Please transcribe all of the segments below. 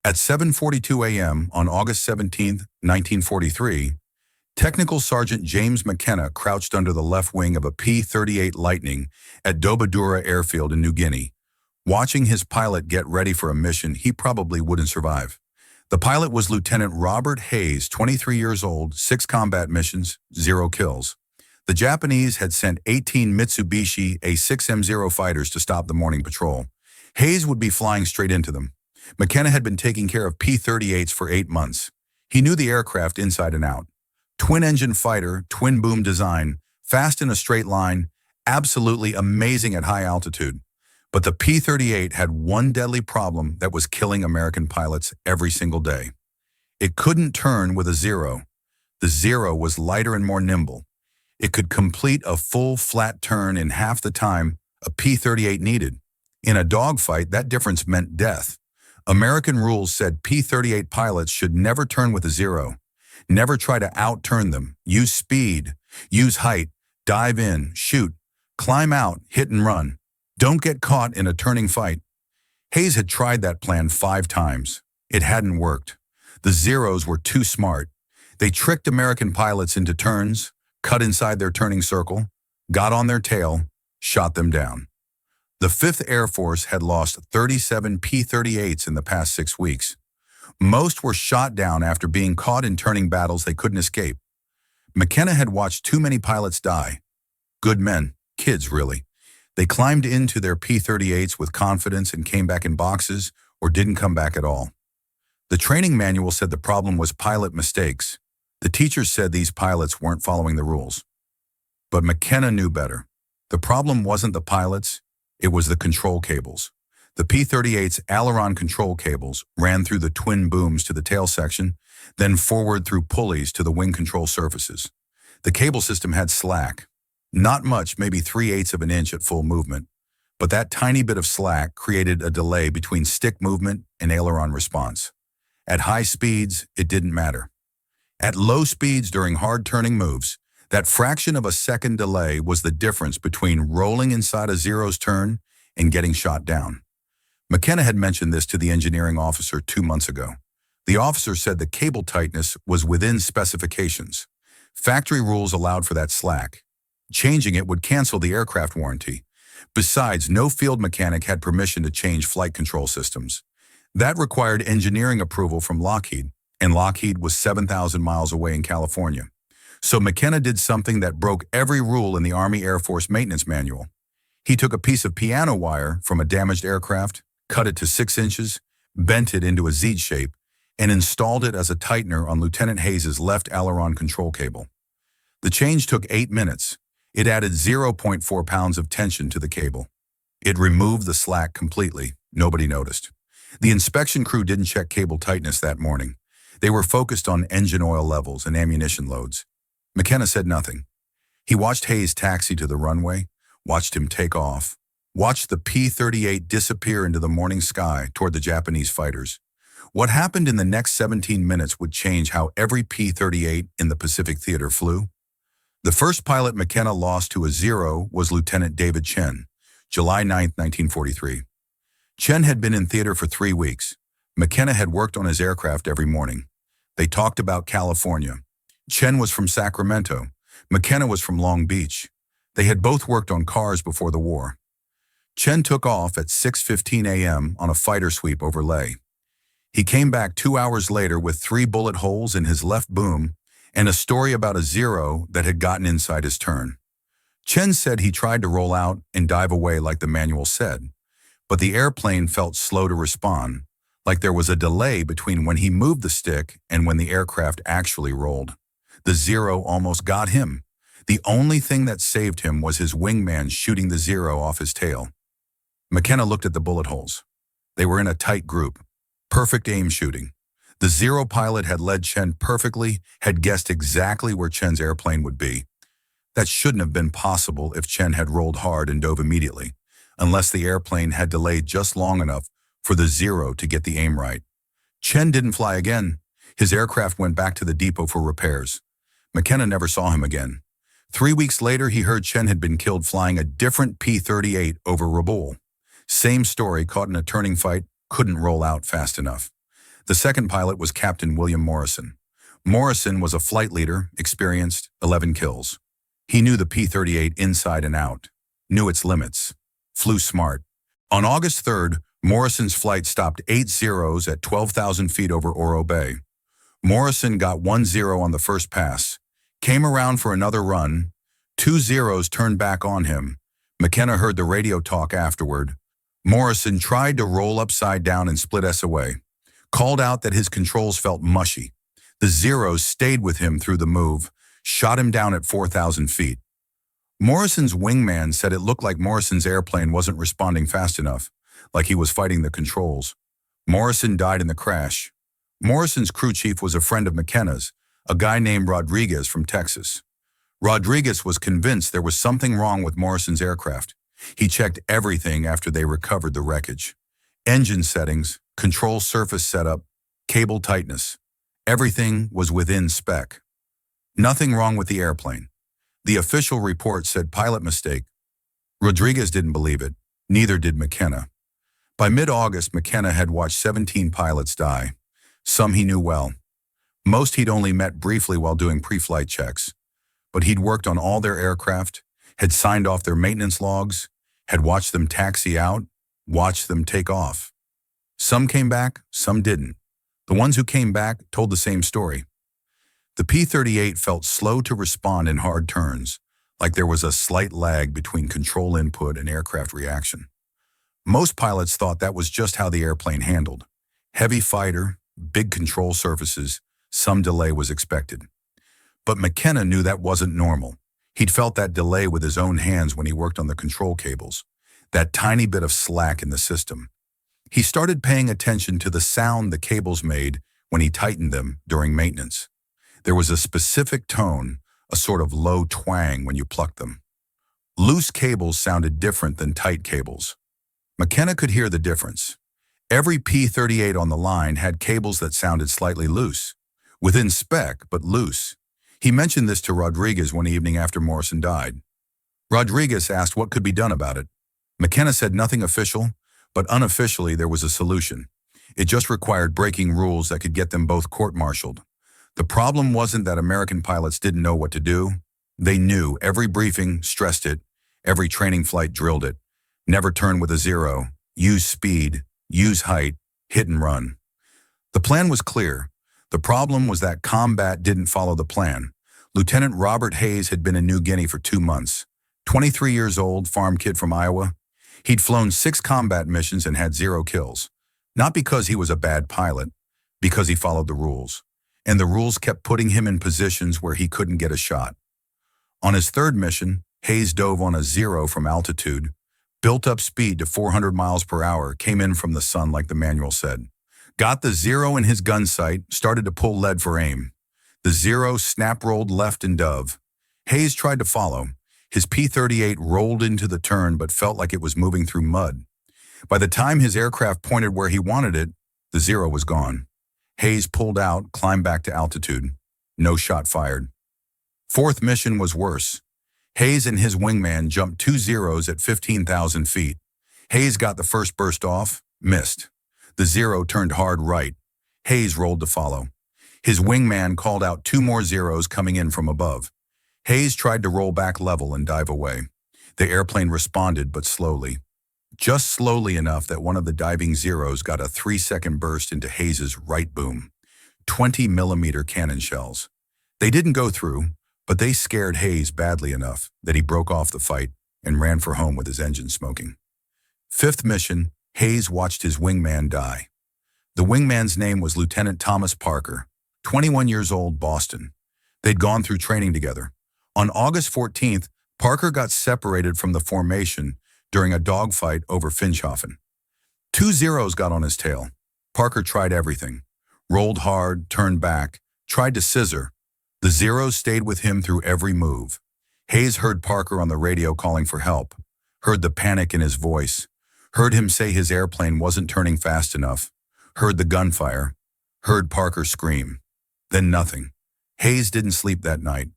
At 7:42 a.m. on August 17, 1943, Technical Sergeant James McKenna crouched under the left wing of a P-38 Lightning at Dobodura airfield in New Guinea, watching his pilot get ready for a mission he probably wouldn't survive. The pilot was Lieutenant Robert Hayes, 23 years old, 6 combat missions, 0 kills. The Japanese had sent 18 Mitsubishi A6M0 fighters to stop the morning patrol. Hayes would be flying straight into them. McKenna had been taking care of P-38s for 8 months. He knew the aircraft inside and out. Twin-engine fighter, twin-boom design, fast in a straight line, absolutely amazing at high altitude. But the P-38 had one deadly problem that was killing American pilots every single day. It couldn't turn with a zero. The zero was lighter and more nimble. It could complete a full flat turn in half the time a P-38 needed. In a dogfight, that difference meant death. American rules said P-38 pilots should never turn with a zero. Never try to out-turn them. Use speed, use height, dive in, shoot, climb out, hit and run. Don't get caught in a turning fight. Hayes had tried that plan 5 times. It hadn't worked. The zeros were too smart. They tricked American pilots into turns, cut inside their turning circle, got on their tail, shot them down. The 5th Air Force had lost 37 P-38s in the past 6 weeks. Most were shot down after being caught in turning battles they couldn't escape. McKenna had watched too many pilots die. Good men, kids really. They climbed into their P-38s with confidence and came back in boxes or didn't come back at all. The training manual said the problem was pilot mistakes. The teachers said these pilots weren't following the rules. But McKenna knew better. The problem wasn't the pilots, it was the control cables. The P-38's aileron control cables ran through the twin booms to the tail section, then forward through pulleys to the wing control surfaces. The cable system had slack. Not much, maybe 3/8 of an inch at full movement, but that tiny bit of slack created a delay between stick movement and aileron response. At high speeds, it didn't matter. At low speeds during hard turning moves, that fraction of a second delay was the difference between rolling inside a zero's turn and getting shot down. McKenna had mentioned this to the engineering officer 2 months ago. The officer said the cable tightness was within specifications. Factory rules allowed for that slack. Changing it would cancel the aircraft warranty. Besides, no field mechanic had permission to change flight control systems. That required engineering approval from Lockheed, and Lockheed was 7,000 miles away in California. So McKenna did something that broke every rule in the Army Air Force maintenance manual. He took a piece of piano wire from a damaged aircraft, cut it to 6 inches, bent it into a Z shape, and installed it as a tightener on Lieutenant Hayes' left aileron control cable. The change took 8 minutes. It added 0.4 pounds of tension to the cable. It removed the slack completely. Nobody noticed. The inspection crew didn't check cable tightness that morning. They were focused on engine oil levels and ammunition loads. McKenna said nothing. He watched Hayes taxi to the runway, watched him take off, watched the P-38 disappear into the morning sky toward the Japanese fighters. What happened in the next 17 minutes would change how every P-38 in the Pacific Theater flew. The first pilot McKenna lost to a zero was Lieutenant David Chen, July 9, 1943. Chen had been in theater for 3 weeks. McKenna had worked on his aircraft every morning. They talked about California. Chen was from Sacramento. McKenna was from Long Beach. They had both worked on cars before the war. Chen took off at 6:15 a.m. on a fighter sweep over Leh. He came back 2 hours later with 3 bullet holes in his left boom and a story about a zero that had gotten inside his turn. Chen said he tried to roll out and dive away like the manual said, but the airplane felt slow to respond, like there was a delay between when he moved the stick and when the aircraft actually rolled. The zero almost got him. The only thing that saved him was his wingman shooting the zero off his tail. McKenna looked at the bullet holes. They were in a tight group. Perfect aim shooting. The zero pilot had led Chen perfectly, had guessed exactly where Chen's airplane would be. That shouldn't have been possible if Chen had rolled hard and dove immediately, unless the airplane had delayed just long enough for the zero to get the aim right. Chen didn't fly again. His aircraft went back to the depot for repairs. McKenna never saw him again. 3 weeks later, he heard Chen had been killed flying a different P-38 over Rabaul. Same story, caught in a turning fight, couldn't roll out fast enough. The second pilot was Captain William Morrison. Morrison was a flight leader, experienced, 11 kills. He knew the P-38 inside and out, knew its limits, flew smart. On August 3rd, Morrison's flight stopped 8 zeros at 12,000 feet over Oro Bay. Morrison got 1 0 on the first pass, came around for another run, 2 zeros turned back on him. McKenna heard the radio talk afterward. Morrison tried to roll upside down and split S away, called out that his controls felt mushy. The zeros stayed with him through the move, shot him down at 4,000 feet. Morrison's wingman said it looked like Morrison's airplane wasn't responding fast enough, like he was fighting the controls. Morrison died in the crash. Morrison's crew chief was a friend of McKenna's, a guy named Rodriguez from Texas. Rodriguez was convinced there was something wrong with Morrison's aircraft. He checked everything after they recovered the wreckage. Engine settings, control surface setup, cable tightness. Everything was within spec. Nothing wrong with the airplane. The official report said pilot mistake. Rodriguez didn't believe it. Neither did McKenna. By mid-August, McKenna had watched 17 pilots die. Some he knew well. Most he'd only met briefly while doing pre-flight checks. But he'd worked on all their aircraft, had signed off their maintenance logs, had watched them taxi out, watched them take off. Some came back, some didn't. The ones who came back told the same story. The P-38 felt slow to respond in hard turns, like there was a slight lag between control input and aircraft reaction. Most pilots thought that was just how the airplane handled. Heavy fighter, big control surfaces, some delay was expected. But McKenna knew that wasn't normal. He'd felt that delay with his own hands when he worked on the control cables, that tiny bit of slack in the system. He started paying attention to the sound the cables made when he tightened them during maintenance. There was a specific tone, a sort of low twang when you plucked them. Loose cables sounded different than tight cables. McKenna could hear the difference. Every P-38 on the line had cables that sounded slightly loose, within spec, but loose. He mentioned this to Rodriguez one evening after Morrison died. Rodriguez asked what could be done about it. McKenna said nothing official, but unofficially there was a solution. It just required breaking rules that could get them both court-martialed. The problem wasn't that American pilots didn't know what to do. They knew. Every briefing stressed it. Every training flight drilled it. Never turn with a zero. Use speed. Use height. Hit and run. The plan was clear. The problem was that combat didn't follow the plan. Lieutenant Robert Hayes had been in New Guinea for 2 months. 23 years old, farm kid from Iowa. He'd flown 6 combat missions and had 0 kills. Not because he was a bad pilot, because he followed the rules. And the rules kept putting him in positions where he couldn't get a shot. On his 3rd mission, Hayes dove on a 0 from altitude, built up speed to 400 miles per hour, came in from the sun like the manual said. Got the 0 in his gun sight, started to pull lead for aim. The 0 snap-rolled left and dove. Hayes tried to follow. His P-38 rolled into the turn but felt like it was moving through mud. By the time his aircraft pointed where he wanted it, the 0 was gone. Hayes pulled out, climbed back to altitude. No shot fired. 4th mission was worse. Hayes and his wingman jumped 2 zeros at 15,000 feet. Hayes got the first burst off, missed. The 0 turned hard right. Hayes rolled to follow. His wingman called out 2 more zeros coming in from above. Hayes tried to roll back level and dive away. The airplane responded, but slowly. Just slowly enough that one of the diving zeros got a 3-second burst into Hayes's right boom. 20-millimeter cannon shells. They didn't go through, but they scared Hayes badly enough that he broke off the fight and ran for home with his engine smoking. 5th mission, Hayes watched his wingman die. The wingman's name was Lieutenant Thomas Parker, 21 years old, Boston. They'd gone through training together. On August 14th, Parker got separated from the formation during a dogfight over Finschhafen. 2 zeros got on his tail. Parker tried everything. Rolled hard, turned back, tried to scissor. The zeros stayed with him through every move. Hayes heard Parker on the radio calling for help, heard the panic in his voice, heard him say his airplane wasn't turning fast enough, heard the gunfire, heard Parker scream. Then nothing. Hayes didn't sleep that night.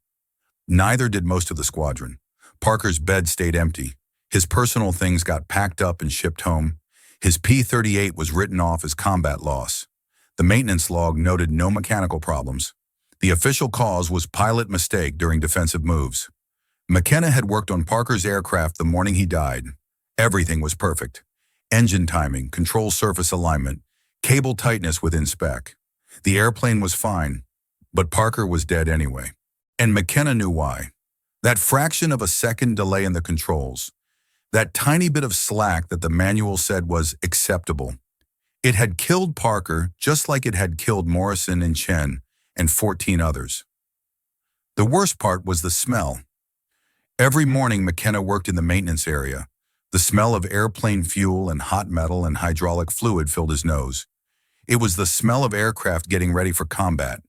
Neither did most of the squadron. Parker's bed stayed empty. His personal things got packed up and shipped home. His P-38 was written off as combat loss. The maintenance log noted no mechanical problems. The official cause was pilot mistake during defensive moves. McKenna had worked on Parker's aircraft the morning he died. Everything was perfect. Engine timing, control surface alignment, cable tightness within spec. The airplane was fine, but Parker was dead anyway. And McKenna knew why. That fraction of a second delay in the controls, that tiny bit of slack that the manual said was acceptable, it had killed Parker just like it had killed Morrison and Chen and 14 others. The worst part was the smell. Every morning McKenna worked in the maintenance area. The smell of airplane fuel and hot metal and hydraulic fluid filled his nose. It was the smell of aircraft getting ready for combat.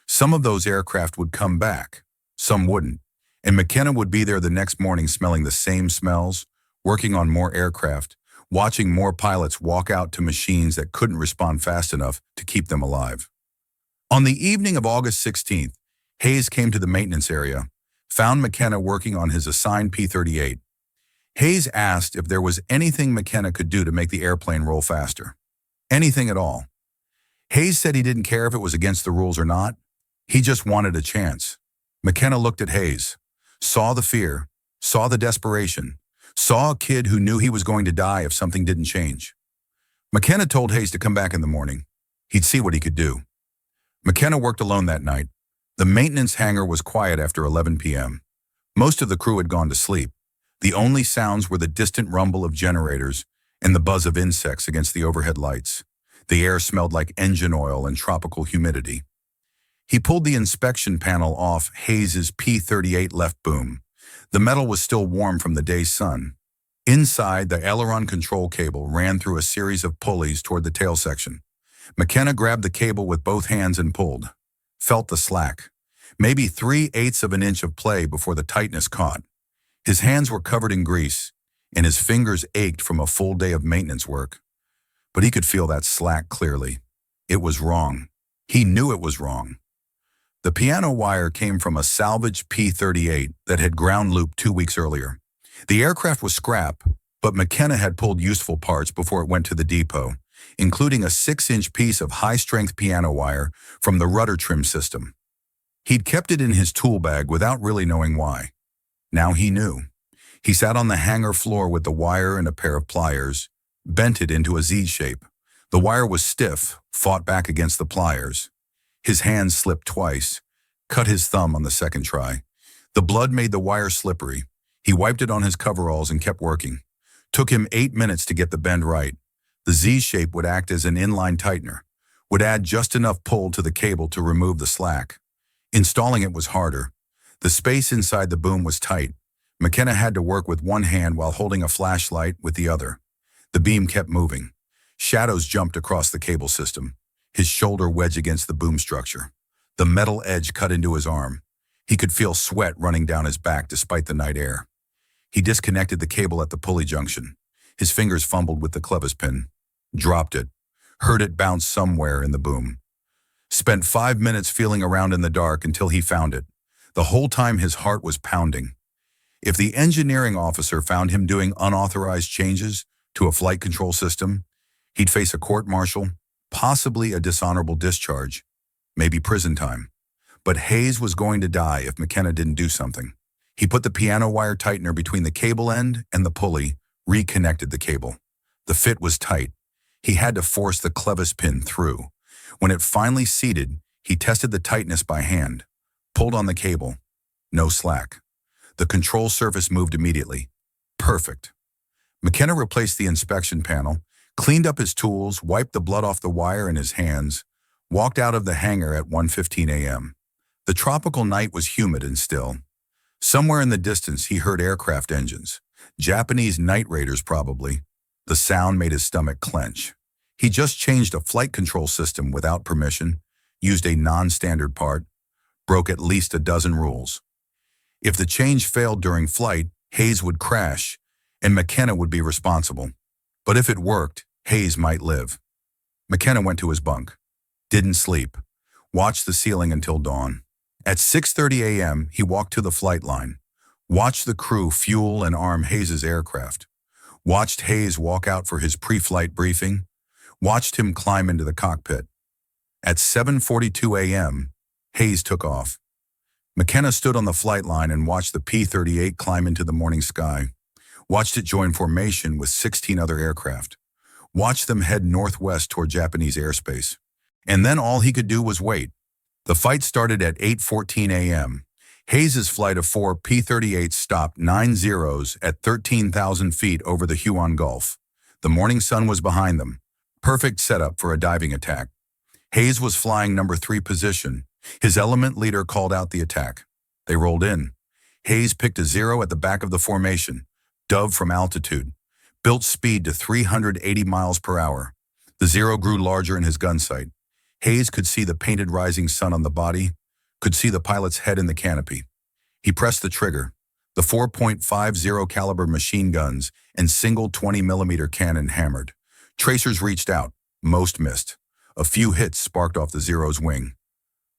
Some of those aircraft would come back, some wouldn't, and McKenna would be there the next morning smelling the same smells, working on more aircraft, watching more pilots walk out to machines that couldn't respond fast enough to keep them alive. On the evening of August 16th, Hayes came to the maintenance area, found McKenna working on his assigned P-38. Hayes asked if there was anything McKenna could do to make the airplane roll faster. Anything at all. Hayes said he didn't care if it was against the rules or not. He just wanted a chance. McKenna looked at Hayes, saw the fear, saw the desperation, saw a kid who knew he was going to die if something didn't change. McKenna told Hayes to come back in the morning. He'd see what he could do. McKenna worked alone that night. The maintenance hangar was quiet after 11 p.m. Most of the crew had gone to sleep. The only sounds were the distant rumble of generators and the buzz of insects against the overhead lights. The air smelled like engine oil and tropical humidity. He pulled the inspection panel off Hayes's P-38 left boom. The metal was still warm from the day's sun. Inside, the aileron control cable ran through a series of pulleys toward the tail section. McKenna grabbed the cable with both hands and pulled. Felt the slack. Maybe 3/8 of an inch of play before the tightness caught. His hands were covered in grease, and his fingers ached from a full day of maintenance work. But he could feel that slack clearly. It was wrong. He knew it was wrong. The piano wire came from a salvaged P-38 that had ground looped 2 weeks earlier. The aircraft was scrap, but McKenna had pulled useful parts before it went to the depot, including a 6-inch piece of high-strength piano wire from the rudder trim system. He'd kept it in his tool bag without really knowing why. Now he knew. He sat on the hangar floor with the wire and a pair of pliers, bent it into a Z shape. The wire was stiff, fought back against the pliers. His hands slipped twice, cut his thumb on the second try. The blood made the wire slippery. He wiped it on his coveralls and kept working. Took him 8 minutes to get the bend right. The Z shape would act as an inline tightener, would add just enough pull to the cable to remove the slack. Installing it was harder. The space inside the boom was tight. McKenna had to work with one hand while holding a flashlight with the other. The beam kept moving. Shadows jumped across the cable system. His shoulder wedged against the boom structure. The metal edge cut into his arm. He could feel sweat running down his back despite the night air. He disconnected the cable at the pulley junction. His fingers fumbled with the clevis pin. Dropped it. Heard it bounce somewhere in the boom. Spent 5 minutes feeling around in the dark until he found it. The whole time his heart was pounding. If the engineering officer found him doing unauthorized changes to a flight control system, he'd face a court-martial, possibly a dishonorable discharge, maybe prison time. But Hayes was going to die if McKenna didn't do something. He put the piano wire tightener between the cable end and the pulley, reconnected the cable. The fit was tight. He had to force the clevis pin through. When it finally seated, he tested the tightness by hand, pulled on the cable. No slack. The control surface moved immediately. Perfect. McKenna replaced the inspection panel, cleaned up his tools, wiped the blood off the wire in his hands, walked out of the hangar at 1:15 a.m. The tropical night was humid and still. Somewhere in the distance, he heard aircraft engines. Japanese night raiders, probably. The sound made his stomach clench. He just changed a flight control system without permission, used a non-standard part, broke at least a dozen rules. If the change failed during flight, Hayes would crash, and McKenna would be responsible. But if it worked, Hayes might live. McKenna went to his bunk. Didn't sleep. Watched the ceiling until dawn. At 6:30 a.m., he walked to the flight line. Watched the crew fuel and arm Hayes's aircraft. Watched Hayes walk out for his pre-flight briefing. Watched him climb into the cockpit. At 7:42 a.m., Hayes took off. McKenna stood on the flight line and watched the P-38 climb into the morning sky. Watched it join formation with 16 other aircraft. Watched them head northwest toward Japanese airspace. And then all he could do was wait. The fight started at 8:14 a.m. Hayes's flight of 4 P-38s stopped 9 zeros at 13,000 feet over the Huon Gulf. The morning sun was behind them. Perfect setup for a diving attack. Hayes was flying number 3 position. His element leader called out the attack. They rolled in. Hayes picked a 0 at the back of the formation, dove from altitude, built speed to 380 miles per hour. The 0 grew larger in his gun sight. Hayes could see the painted rising sun on the body, could see the pilot's head in the canopy. He pressed the trigger. The 4.50 caliber machine guns and single 20mm cannon hammered. Tracers reached out. Most missed. A few hits sparked off the 0's wing.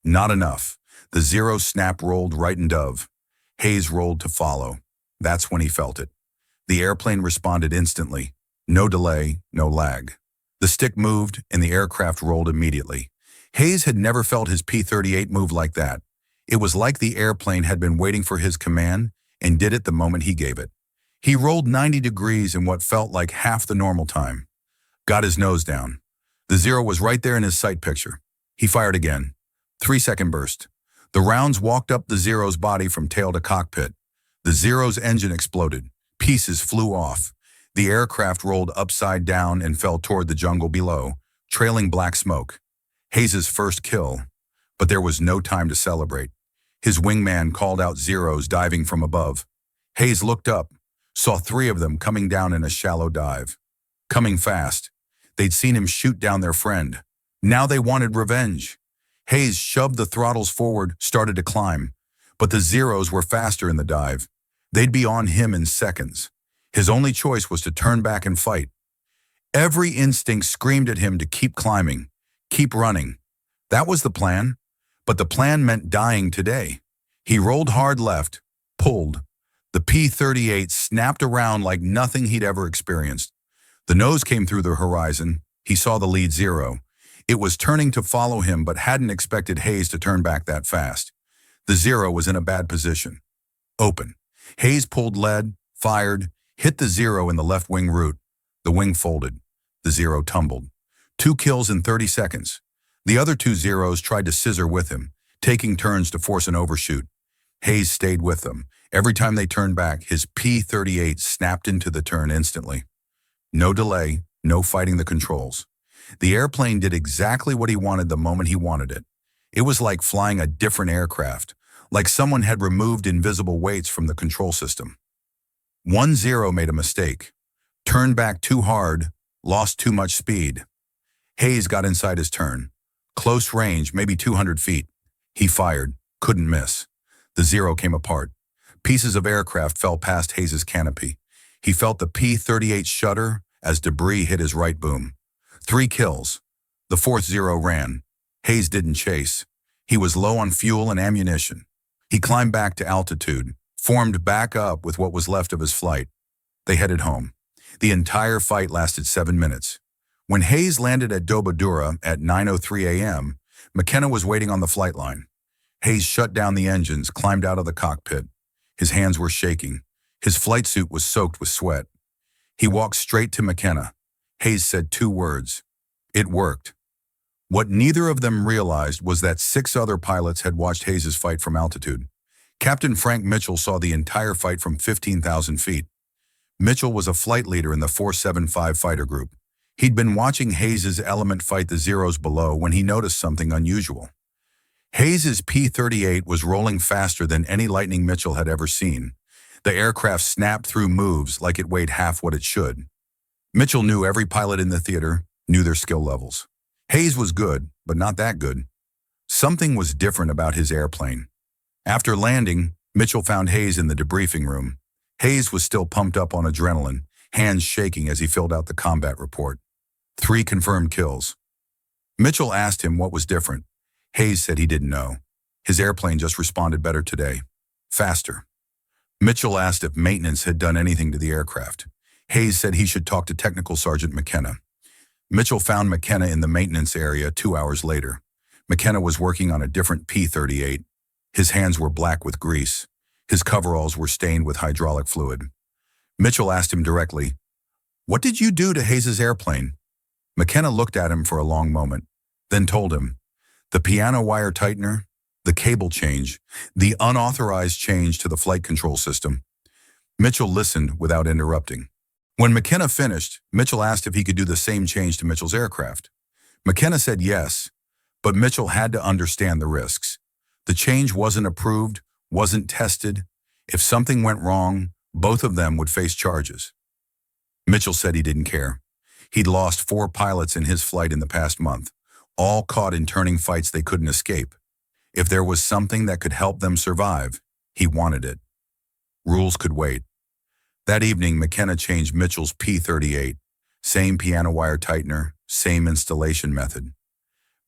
Not enough. The 0 snap rolled right in dove. Hayes rolled to follow. That's when he felt it. The airplane responded instantly. No delay, no lag. The stick moved and the aircraft rolled immediately. Hayes had never felt his P-38 move like that. It was like the airplane had been waiting for his command and did it the moment he gave it. He rolled 90 degrees in what felt like half the normal time. Got his nose down. The 0 was right there in his sight picture. He fired again. 3-second burst. The rounds walked up the 0's body from tail to cockpit. The 0's engine exploded. Pieces flew off. The aircraft rolled upside down and fell toward the jungle below, trailing black smoke. Hayes's first kill. But there was no time to celebrate. His wingman called out 0's diving from above. Hayes looked up, saw 3 of them coming down in a shallow dive. Coming fast. They'd seen him shoot down their friend. Now they wanted revenge. Hayes shoved the throttles forward, started to climb. But the 0's were faster in the dive. They'd be on him in seconds. His only choice was to turn back and fight. Every instinct screamed at him to keep climbing, keep running. That was the plan. But the plan meant dying today. He rolled hard left, pulled. The P-38 snapped around like nothing he'd ever experienced. The nose came through the horizon. He saw the lead 0. It was turning to follow him but hadn't expected Hayes to turn back that fast. The 0 was in a bad position. Open. Hayes pulled lead, fired, hit the 0 in the left wing root. The wing folded. The 0 tumbled. 2 kills in 30 seconds. The other 2 0's tried to scissor with him, taking turns to force an overshoot. Hayes stayed with them. Every time they turned back, his P-38 snapped into the turn instantly. No delay, no fighting the controls. The airplane did exactly what he wanted the moment he wanted it. It was like flying a different aircraft, like someone had removed invisible weights from the control system. 1 0 made a mistake, turned back too hard, lost too much speed. Hayes got inside his turn. Close range, maybe 200 feet. He fired, couldn't miss. The 0 came apart. Pieces of aircraft fell past Hayes's canopy. He felt the P-38 shudder as debris hit his right boom. 3 kills. The 4th 0 ran. Hayes didn't chase. He was low on fuel and ammunition. He climbed back to altitude, formed back up with what was left of his flight. They headed home. The entire fight lasted 7 minutes. When Hayes landed at Dobodura at 9:03 a.m., McKenna was waiting on the flight line. Hayes shut down the engines, climbed out of the cockpit. His hands were shaking. His flight suit was soaked with sweat. He walked straight to McKenna. Hayes said 2 words. It worked. What neither of them realized was that 6 other pilots had watched Hayes's fight from altitude. Captain Frank Mitchell saw the entire fight from 15,000 feet. Mitchell was a flight leader in the 475 fighter group. He'd been watching Hayes's element fight the 0's below when he noticed something unusual. Hayes's P-38 was rolling faster than any Lightning Mitchell had ever seen. The aircraft snapped through moves like it weighed half what it should. Mitchell knew every pilot in the theater, knew their skill levels. Hayes was good, but not that good. Something was different about his airplane. After landing, Mitchell found Hayes in the debriefing room. Hayes was still pumped up on adrenaline, hands shaking as he filled out the combat report. 3 confirmed kills. Mitchell asked him what was different. Hayes said he didn't know. His airplane just responded better today. Faster. Mitchell asked if maintenance had done anything to the aircraft. Hayes said he should talk to Technical Sergeant McKenna. Mitchell found McKenna in the maintenance area 2 hours later. McKenna was working on a different P-38. His hands were black with grease. His coveralls were stained with hydraulic fluid. Mitchell asked him directly, "What did you do to Hayes's airplane?" McKenna looked at him for a long moment, then told him, "The piano wire tightener, the cable change, the unauthorized change to the flight control system." Mitchell listened without interrupting. When McKenna finished, Mitchell asked if he could do the same change to Mitchell's aircraft. McKenna said yes, but Mitchell had to understand the risks. The change wasn't approved, wasn't tested. If something went wrong, both of them would face charges. Mitchell said he didn't care. He'd lost 4 pilots in his flight in the past month, all caught in turning fights they couldn't escape. If there was something that could help them survive, he wanted it. Rules could wait. That evening, McKenna changed Mitchell's P-38. Same piano wire tightener, same installation method.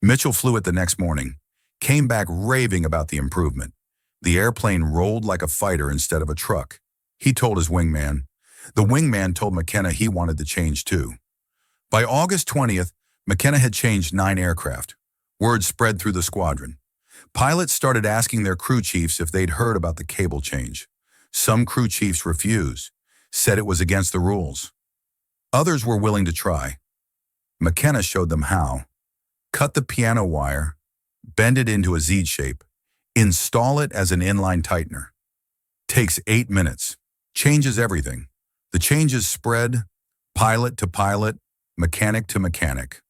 Mitchell flew it the next morning, came back raving about the improvement. The airplane rolled like a fighter instead of a truck. He told his wingman. The wingman told McKenna he wanted the change too. By August 20th, McKenna had changed 9 aircraft. Word spread through the squadron. Pilots started asking their crew chiefs if they'd heard about the cable change. Some crew chiefs refused, said it was against the rules. Others were willing to try. McKenna showed them how. Cut the piano wire, bend it into a Z shape, install it as an inline tightener. Takes 8 minutes. Changes everything. The changes spread, pilot to pilot, mechanic to mechanic.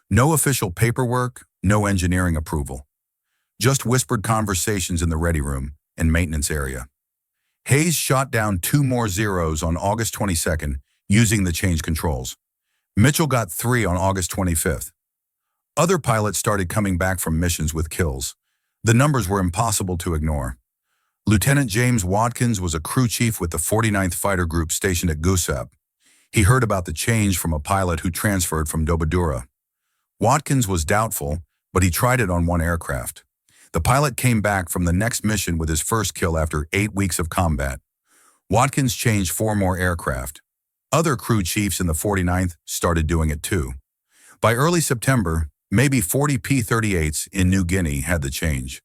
No official paperwork, no engineering approval. Just whispered conversations in the ready room and maintenance area. Hayes shot down 2 more zeros on August 22nd using the change controls. Mitchell got 3 on August 25th. Other pilots started coming back from missions with kills. The numbers were impossible to ignore. Lieutenant James Watkins was a crew chief with the 49th Fighter Group stationed at WWII. He heard about the change from a pilot who transferred from Dobodura. Watkins was doubtful, but he tried it on 1 aircraft. The pilot came back from the next mission with his first kill after 8 weeks of combat. Watkins changed 4 more aircraft. Other crew chiefs in the 49th started doing it too. By early September, maybe 40 P-38's in New Guinea had the change.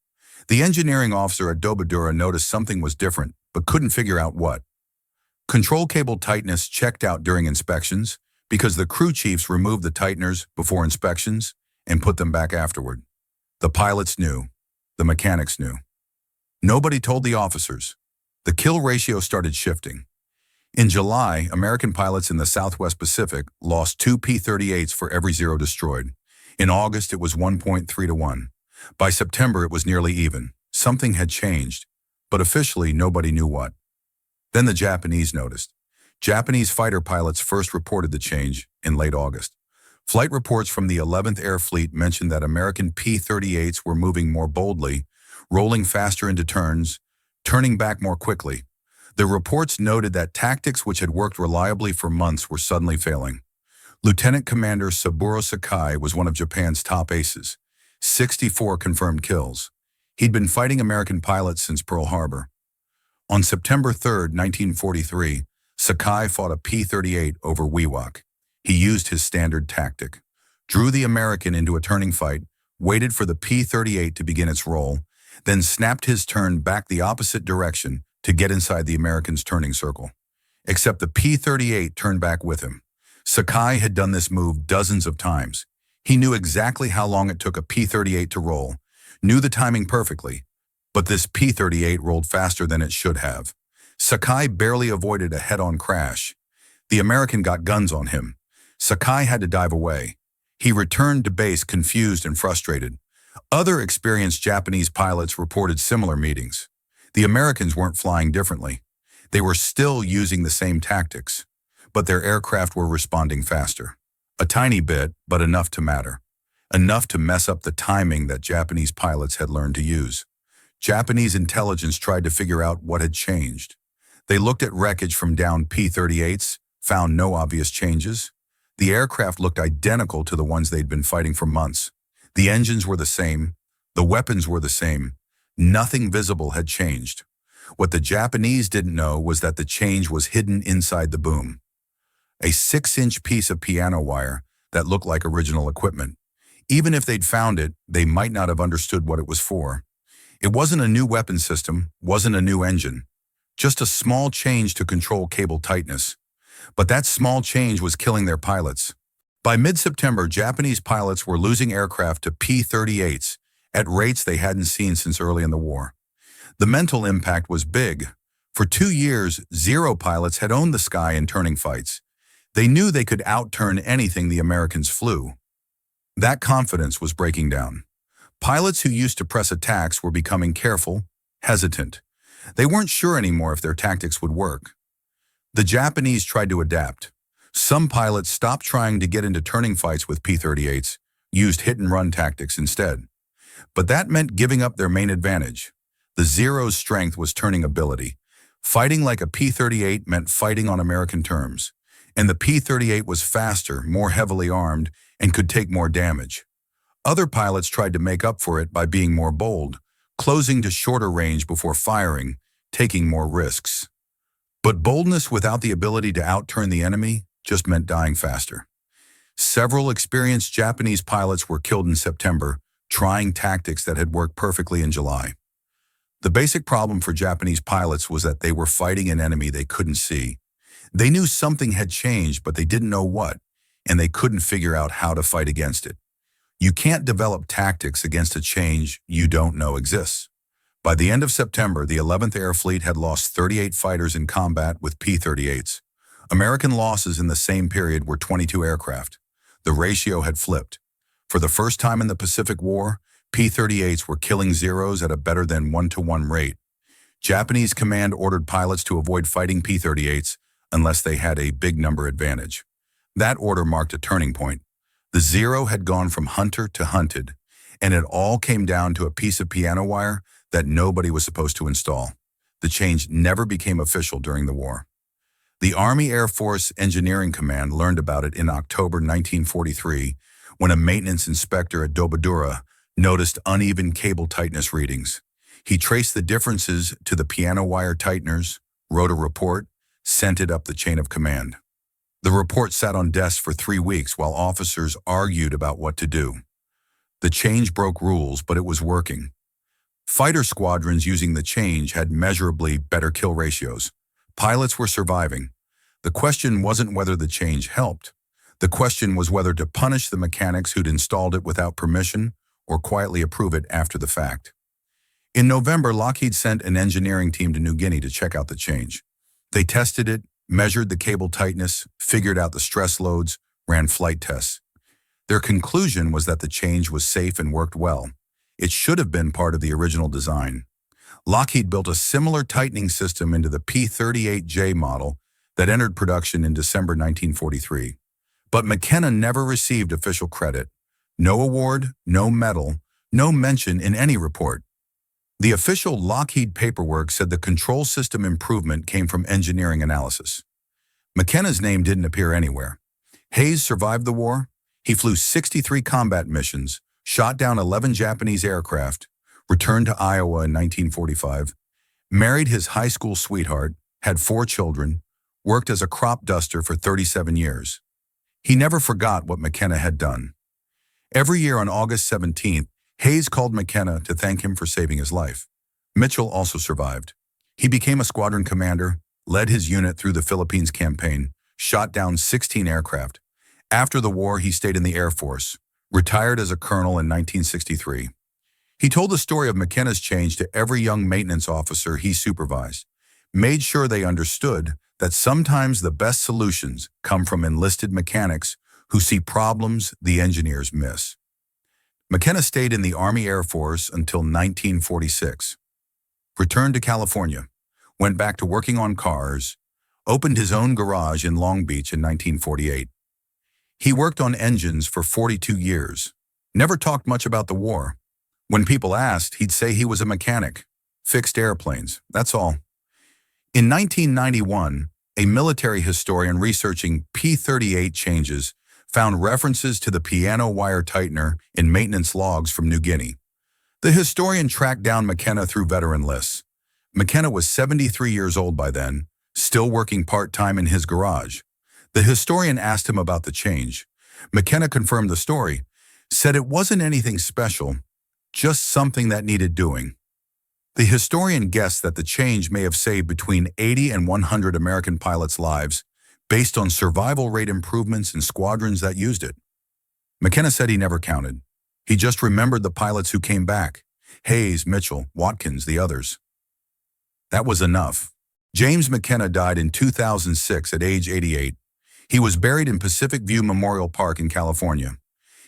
The engineering officer at Dobodura noticed something was different, but couldn't figure out what. Control cable tightness checked out during inspections because the crew chiefs removed the tighteners before inspections and put them back afterward. The pilots knew. The mechanics knew. Nobody told the officers. The kill ratio started shifting. In July, American pilots in the Southwest Pacific lost 2 P-38's for every 0 destroyed. In August, it was 1.3 to 1. By September, it was nearly even. Something had changed, but officially nobody knew what. Then the Japanese noticed. Japanese fighter pilots first reported the change in late August. Flight reports from the 11th Air Fleet mentioned that American P-38's were moving more boldly, rolling faster into turns, turning back more quickly. The reports noted that tactics which had worked reliably for months were suddenly failing. Lieutenant Commander Saburo Sakai was one of Japan's top aces. 64 confirmed kills. He'd been fighting American pilots since Pearl Harbor. On September 3, 1943, Sakai fought a P-38 over WWII. He used his standard tactic. Drew the American into a turning fight, waited for the P-38 to begin its roll, then snapped his turn back the opposite direction to get inside the American's turning circle. Except the P-38 turned back with him. Sakai had done this move dozens of times. He knew exactly how long it took a P-38 to roll, knew the timing perfectly, but this P-38 rolled faster than it should have. Sakai barely avoided a head-on crash. The American got guns on him. Sakai had to dive away. He returned to base confused and frustrated. Other experienced Japanese pilots reported similar meetings. The Americans weren't flying differently. They were still using the same tactics, but their aircraft were responding faster. A tiny bit, but enough to matter. Enough to mess up the timing that Japanese pilots had learned to use. Japanese intelligence tried to figure out what had changed. They looked at wreckage from downed P-38's, found no obvious changes. The aircraft looked identical to the ones they'd been fighting for months. The engines were the same. The weapons were the same. Nothing visible had changed. What the Japanese didn't know was that the change was hidden inside the boom. A 6-inch piece of piano wire that looked like original equipment. Even if they'd found it, they might not have understood what it was for. It wasn't a new weapon system, wasn't a new engine. Just a small change to control cable tightness. But that small change was killing their pilots. By mid-September, Japanese pilots were losing aircraft to P-38s at rates they hadn't seen since early in the war. The mental impact was big. For 2 years, Zero pilots had owned the sky in turning fights. They knew they could outturn anything the Americans flew. That confidence was breaking down. Pilots who used to press attacks were becoming careful, hesitant. They weren't sure anymore if their tactics would work. The Japanese tried to adapt. Some pilots stopped trying to get into turning fights with P-38s, used hit-and-run tactics instead. But that meant giving up their main advantage. The Zero's strength was turning ability. Fighting like a P-38 meant fighting on American terms. And the P-38 was faster, more heavily armed, and could take more damage. Other pilots tried to make up for it by being more bold, closing to shorter range before firing, taking more risks. But boldness without the ability to outturn the enemy just meant dying faster. Several experienced Japanese pilots were killed in September, trying tactics that had worked perfectly in July. The basic problem for Japanese pilots was that they were fighting an enemy they couldn't see. They knew something had changed, but they didn't know what, and they couldn't figure out how to fight against it. You can't develop tactics against a change you don't know exists. By the end of September, the 11th Air Fleet had lost 38 fighters in combat with P-38s. American losses in the same period were 22 aircraft. The ratio had flipped. For the first time in the Pacific War, P-38s were killing Zeros at a better than 1-to-1 rate. Japanese command ordered pilots to avoid fighting P-38s unless they had a big number advantage. That order marked a turning point. The Zero had gone from hunter to hunted, and it all came down to a piece of piano wire that nobody was supposed to install. The change never became official during the war. The Army Air Force Engineering Command learned about it in October 1943 when a maintenance inspector at Dobodura noticed uneven cable tightness readings. He traced the differences to the piano wire tighteners, wrote a report, sent it up the chain of command. The report sat on desks for 3 weeks while officers argued about what to do. The change broke rules, but it was working. Fighter squadrons using the change had measurably better kill ratios. Pilots were surviving. The question wasn't whether the change helped. The question was whether to punish the mechanics who'd installed it without permission or quietly approve it after the fact. In November, Lockheed sent an engineering team to New Guinea to check out the change. They tested it, measured the cable tightness, figured out the stress loads, ran flight tests. Their conclusion was that the change was safe and worked well. It should have been part of the original design. Lockheed built a similar tightening system into the P-38J model that entered production in December 1943. But McKenna never received official credit. No award, no medal, no mention in any report. The official Lockheed paperwork said the control system improvement came from engineering analysis. McKenna's name didn't appear anywhere. Hayes survived the war. He flew 63 combat missions, shot down 11 Japanese aircraft, returned to Iowa in 1945, married his high school sweetheart, had 4 children, worked as a crop duster for 37 years. He never forgot what McKenna had done. Every year on August 17th, Hayes called McKenna to thank him for saving his life. Mitchell also survived. He became a squadron commander, led his unit through the Philippines campaign, shot down 16 aircraft. After the war, he stayed in the Air Force, retired as a colonel in 1963. He told the story of McKenna's change to every young maintenance officer he supervised, made sure they understood that sometimes the best solutions come from enlisted mechanics who see problems the engineers miss. McKenna stayed in the Army Air Force until 1946, returned to California, went back to working on cars, opened his own garage in Long Beach in 1948. He worked on engines for 42 years, never talked much about the war. When people asked, he'd say he was a mechanic, fixed airplanes, that's all. In 1991, a military historian researching P-38 changes found references to the piano wire tightener in maintenance logs from New Guinea. The historian tracked down McKenna through veteran lists. McKenna was 73 years old by then, still working part-time in his garage. The historian asked him about the change. McKenna confirmed the story, said it wasn't anything special, just something that needed doing. The historian guessed that the change may have saved between 80 and 100 American pilots' lives based on survival rate improvements in squadrons that used it. McKenna said he never counted. He just remembered the pilots who came back: Hayes, Mitchell, Watkins, the others. That was enough. James McKenna died in 2006 at age 88. He was buried in Pacific View Memorial Park in California.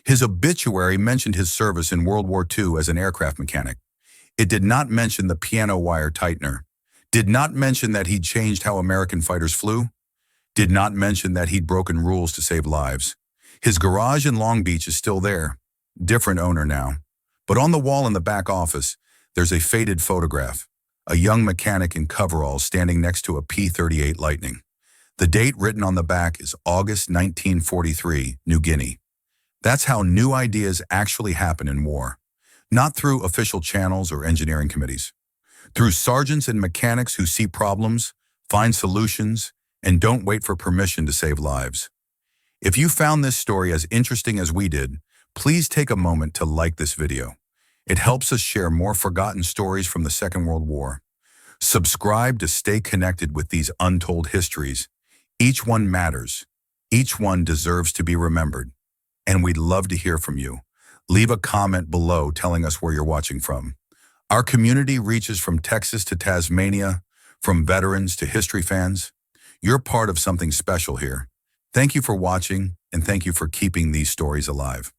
His obituary mentioned his service in World War II as an aircraft mechanic. It did not mention the piano wire tightener, did not mention that he'd changed how American fighters flew, did not mention that he'd broken rules to save lives. His garage in Long Beach is still there, different owner now. But on the wall in the back office, there's a faded photograph, a young mechanic in coveralls standing next to a P-38 Lightning. The date written on the back is August 1943, New Guinea. That's how new ideas actually happen in war. Not through official channels or engineering committees. Through sergeants and mechanics who see problems, find solutions, and don't wait for permission to save lives. If you found this story as interesting as we did, please take a moment to like this video. It helps us share more forgotten stories from the Second World War. Subscribe to stay connected with these untold histories. Each one matters. Each one deserves to be remembered. And we'd love to hear from you. Leave a comment below telling us where you're watching from. Our community reaches from Texas to Tasmania, from veterans to history fans. You're part of something special here. Thank you for watching, and thank you for keeping these stories alive.